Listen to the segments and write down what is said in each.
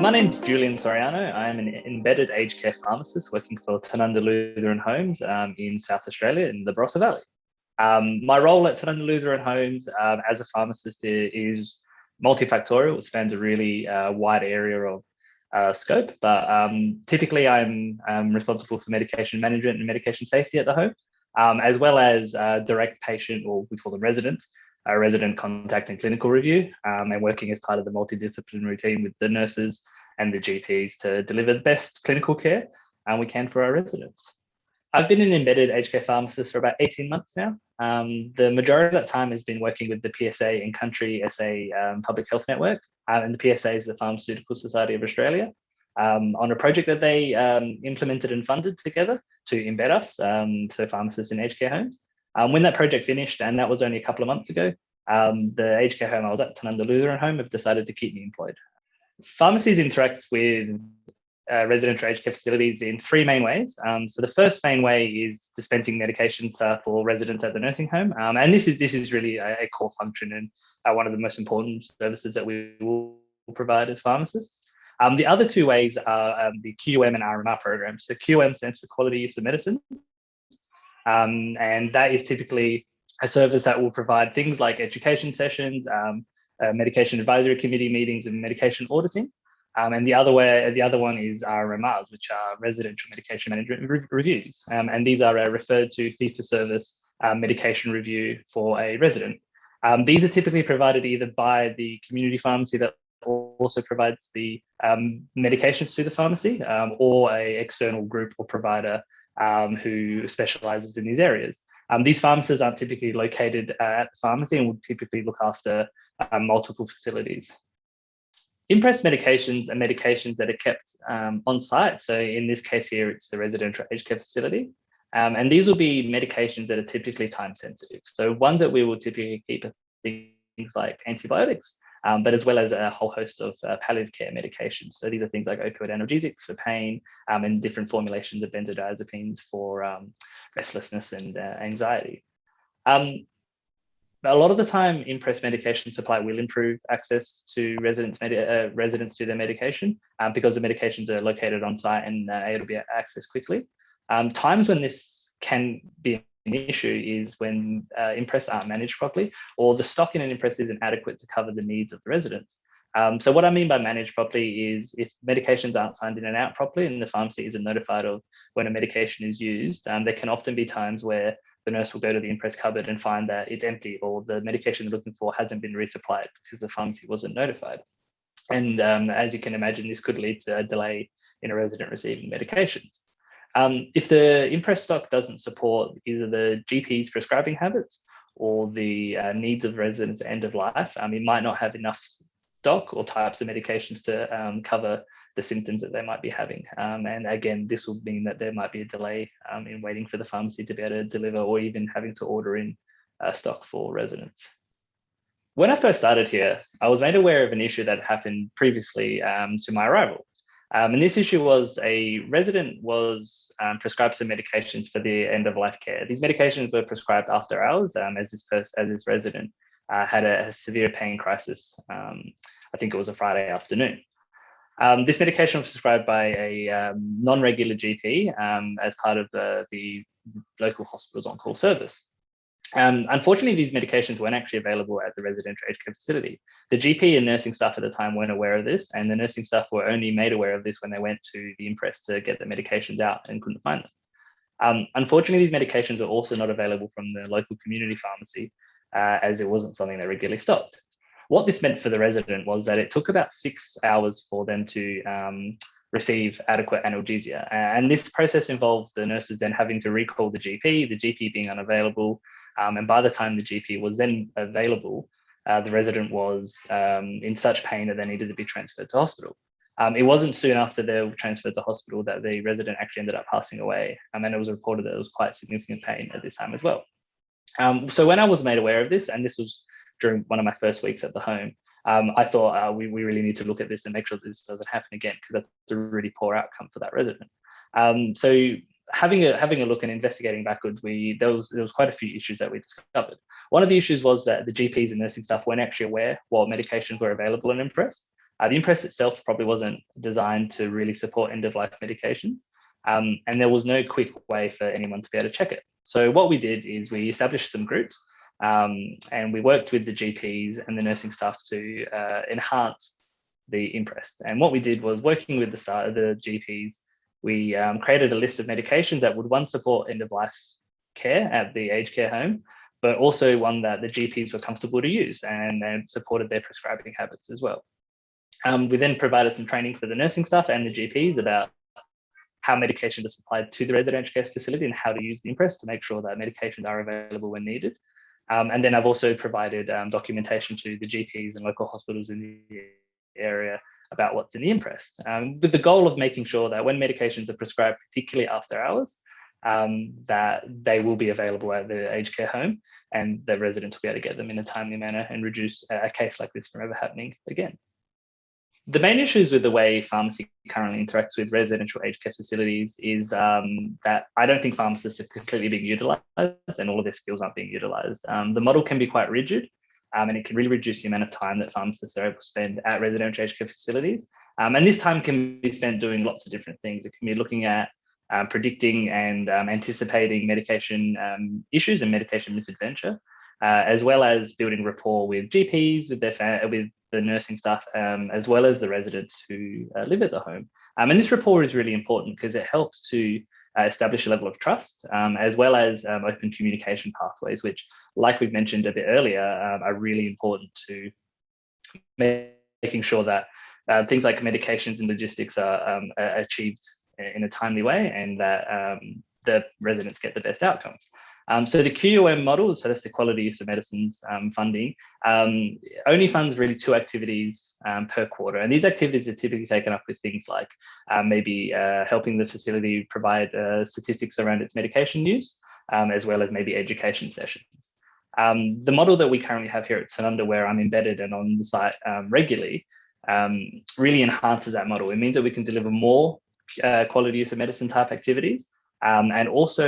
My name's Julian Soriano. I'm an embedded aged care pharmacist working for Tanunda Lutheran Homes in South Australia in the Barossa Valley. My role at Tanunda Lutheran Homes as a pharmacist is multifactorial. It spans a really wide area of scope, but typically I'm responsible for medication management and medication safety at the home, as well as direct patient, or we call them residents, resident contact and clinical review, and working as part of the multidisciplinary team with the nurses and the GPs to deliver the best clinical care we can for our residents. I've been an embedded aged care pharmacist for about 18 months now. The majority of that time has been working with the PSA and Country SA Public Health Network, and the PSA is the Pharmaceutical Society of Australia, on a project that they implemented and funded together to embed us, so pharmacists in aged care homes. When that project finished, and that was only a couple of months ago, the aged care home I was at, Tanunda Lutheran Home, have decided to keep me employed. Pharmacies interact with residential aged care facilities in three main ways. So the first main way is dispensing medications for residents at the nursing home, and this is really a core function and one of the most important services that we will provide as pharmacists. The other two ways are the QM and RMR programs. So QM stands for Quality Use of Medicine, and that is typically a service that will provide things like education sessions, medication advisory committee meetings, and medication auditing. And the other one is RMRs, which are residential medication management reviews. And these are referred to fee-for-service medication review for a resident. These are typically provided either by the community pharmacy that also provides the medications to the pharmacy, or an external group or provider who specializes in these areas. These pharmacists aren't typically located at the pharmacy and will typically look after multiple facilities. Imprest medications are medications that are kept on site. So in this case here, it's the residential aged care facility. And these will be medications that are typically time sensitive. So ones that we will typically keep are things like antibiotics, but as well as a whole host of palliative care medications. So these are things like opioid analgesics for pain, and different formulations of benzodiazepines for restlessness and anxiety. A lot of the time, imprest medication supply will improve access to residents to their medication, because the medications are located on site and able to be accessed quickly. Times when this can be an issue is when imprest aren't managed properly, or the stock in an imprest isn't adequate to cover the needs of the residents. So what I mean by managed properly is if medications aren't signed in and out properly and the pharmacy isn't notified of when a medication is used, there can often be times where the nurse will go to the imprest cupboard and find that it's empty, or the medication they're looking for hasn't been resupplied because the pharmacy wasn't notified. And as you can imagine, this could lead to a delay in a resident receiving medications. If the imprest stock doesn't support either the GP's prescribing habits or the needs of residents at end of life, it might not have enough stock or types of medications to cover the symptoms that they might be having. And again, this will mean that there might be a delay in waiting for the pharmacy to be able to deliver, or even having to order in stock for residents. When I first started here, I was made aware of an issue that happened previously to my arrival. And this issue was a resident was prescribed some medications for the end of life care. These medications were prescribed after hours, as this resident had a severe pain crisis. I think it was a Friday afternoon. This medication was prescribed by a non-regular GP as part of the local hospital's on-call service. Unfortunately, these medications weren't actually available at the residential aged care facility. The GP and nursing staff at the time weren't aware of this, and the nursing staff were only made aware of this when they went to the imprest to get the medications out and couldn't find them. Unfortunately, these medications are also not available from the local community pharmacy, as it wasn't something they regularly stocked. What this meant for the resident was that it took about 6 hours for them to receive adequate analgesia. And this process involved the nurses then having to recall the GP being unavailable. And by the time the GP was then available, the resident was in such pain that they needed to be transferred to hospital. It wasn't soon after they were transferred to hospital that the resident actually ended up passing away. And it was reported that it was quite significant pain at this time as well. So when I was made aware of this, and this was during one of my first weeks at the home, I thought we really need to look at this and make sure that this doesn't happen again, because that's a really poor outcome for that resident. So having a look and investigating backwards, there was quite a few issues that we discovered. One of the issues was that the GPs and nursing staff weren't actually aware what medications were available in imprest. The imprest itself probably wasn't designed to really support end-of-life medications, and there was no quick way for anyone to be able to check it. So what we did is we established some groups, and we worked with the GPs and the nursing staff to enhance the imprest. And what we did was, working with the GPs, we created a list of medications that would, support end-of-life care at the aged care home, but also one that the GPs were comfortable to use and supported their prescribing habits as well. We then provided some training for the nursing staff and the GPs about how medications are supplied to the residential care facility and how to use the imprest to make sure that medications are available when needed. And then I've also provided documentation to the GPs and local hospitals in the area about what's in the imprest, with the goal of making sure that when medications are prescribed, particularly after hours, that they will be available at the aged care home and the residents will be able to get them in a timely manner and reduce a case like this from ever happening again. The main issues with the way pharmacy currently interacts with residential aged care facilities is that I don't think pharmacists are completely being utilised and all of their skills aren't being utilised. The model can be quite rigid, and it can really reduce the amount of time that pharmacists are able to spend at residential aged care facilities. And this time can be spent doing lots of different things. It can be looking at predicting and anticipating medication issues and medication misadventure, as well as building rapport with GPs, with the nursing staff, as well as the residents who live at the home. And this rapport is really important because it helps to establish a level of trust, as well as open communication pathways, which, like we've mentioned a bit earlier, are really important to making sure that things like medications and logistics are achieved in a timely way and that the residents get the best outcomes. So the QUM model, so that's the quality use of medicines funding, only funds really 2 activities per quarter. And these activities are typically taken up with things like maybe helping the facility provide statistics around its medication use, as well as maybe education sessions. The model that we currently have here at Tanunda, where I'm embedded and on the site regularly, really enhances that model. It means that we can deliver more quality use of medicine type activities, and also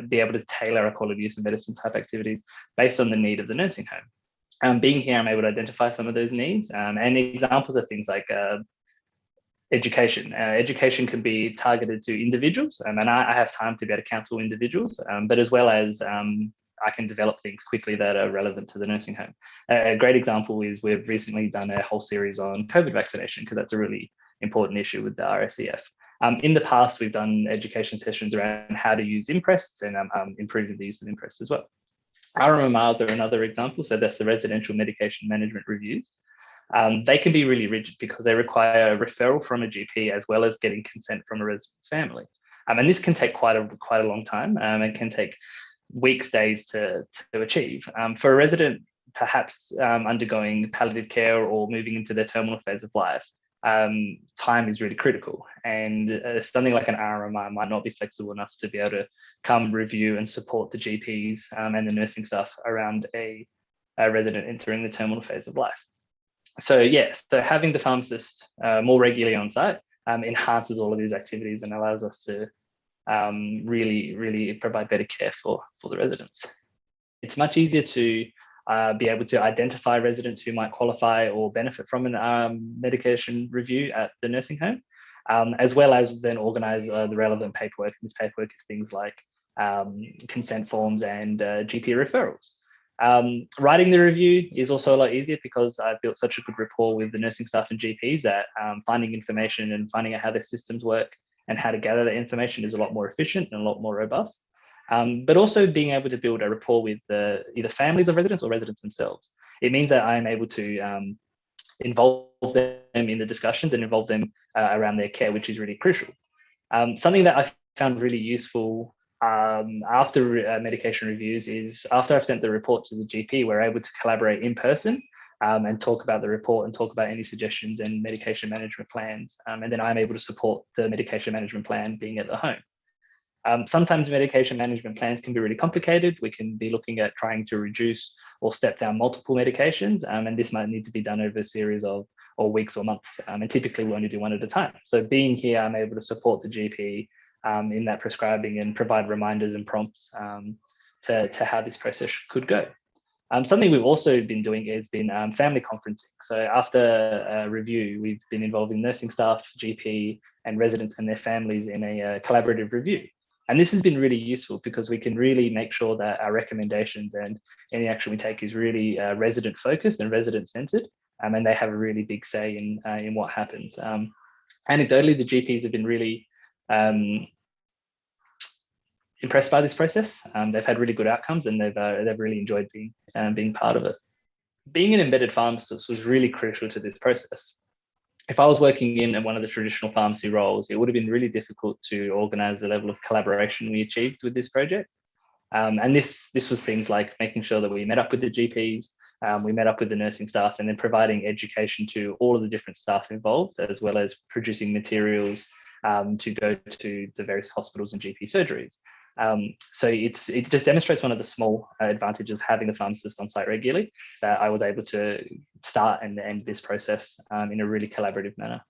be able to tailor a quality use of medicine type activities based on the need of the nursing home. Being here, I'm able to identify some of those needs, and examples of things like education. Education can be targeted to individuals, and I have time to be able to counsel individuals, but as well as I can develop things quickly that are relevant to the nursing home. A great example is we've recently done a whole series on COVID vaccination, because that's a really important issue with the RSEF. In the past, we've done education sessions around how to use imprests and improving the use of imprests as well. RMMRs are another example. So that's the residential medication management reviews. They can be really rigid because they require a referral from a GP as well as getting consent from a resident's family. And this can take quite a long time, and can take weeks, days to achieve. For a resident perhaps undergoing palliative care or moving into their terminal phase of life, time is really critical, and something like an RMI might not be flexible enough to be able to come review and support the GPs and the nursing staff around a resident entering the terminal phase of life. So yes, so having the pharmacist more regularly on site enhances all of these activities and allows us to really provide better care for the residents. It's much easier to be able to identify residents who might qualify or benefit from an medication review at the nursing home, as well as then organise the relevant paperwork. This paperwork is things like consent forms and GP referrals. Writing the review is also a lot easier because I've built such a good rapport with the nursing staff and GPs that finding information and finding out how their systems work and how to gather that information is a lot more efficient and a lot more robust. But also being able to build a rapport with either families of residents or residents themselves. It means that I'm able to involve them in the discussions and involve them around their care, which is really crucial. Something that I found really useful after medication reviews is after I've sent the report to the GP, we're able to collaborate in person and talk about the report and talk about any suggestions and medication management plans. And then I'm able to support the medication management plan being at the home. Sometimes medication management plans can be really complicated. We can be looking at trying to reduce or step down multiple medications, and this might need to be done over a series of weeks or months, and typically we only do one at a time. So being here, I'm able to support the GP in that prescribing and provide reminders and prompts to how this process could go. Something we've also been doing has been family conferencing. So after a review, we've been involving nursing staff, GP, and residents and their families in a collaborative review. And this has been really useful because we can really make sure that our recommendations and any action we take is really resident focused and resident centered, and they have a really big say in what happens. Anecdotally, the GPs have been really impressed by this process. They've had really good outcomes, and they've really enjoyed being part of it. Being an embedded pharmacist was really crucial to this process. If I was working in one of the traditional pharmacy roles, it would have been really difficult to organize the level of collaboration we achieved with this project. And this was things like making sure that we met up with the GPs, we met up with the nursing staff, and then providing education to all of the different staff involved, as well as producing materials to go to the various hospitals and GP surgeries. So it just demonstrates one of the small advantages of having the pharmacist on site regularly, that I was able to start and end this process in a really collaborative manner.